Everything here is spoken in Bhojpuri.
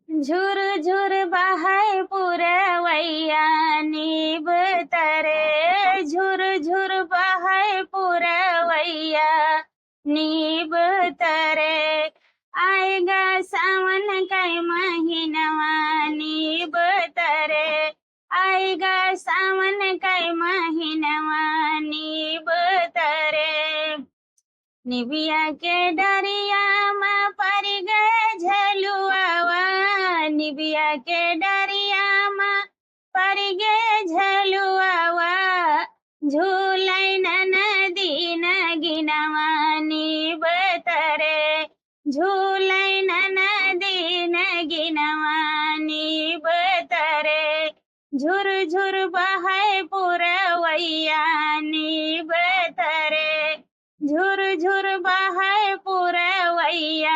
झुर झुर बहाय पुरवैया नीब तरे, झुर झुर बहाय पुरवैया नीब तरे। आएगा सावन कै महीनवा नीब तरे, आएगा सावन कै महीनवा नीब तरे। निबिया के डरिया में पर गए झलुआवा, निबिया के डरिया में पर गए झलुआवा। झूलै नदी नगिनवा नीब तरे, झूलै नदी नगिनवा नीब तरे। झुर झुर बहाय पुरवैया नीब तरे, झुर झुर बहाय पुरवैया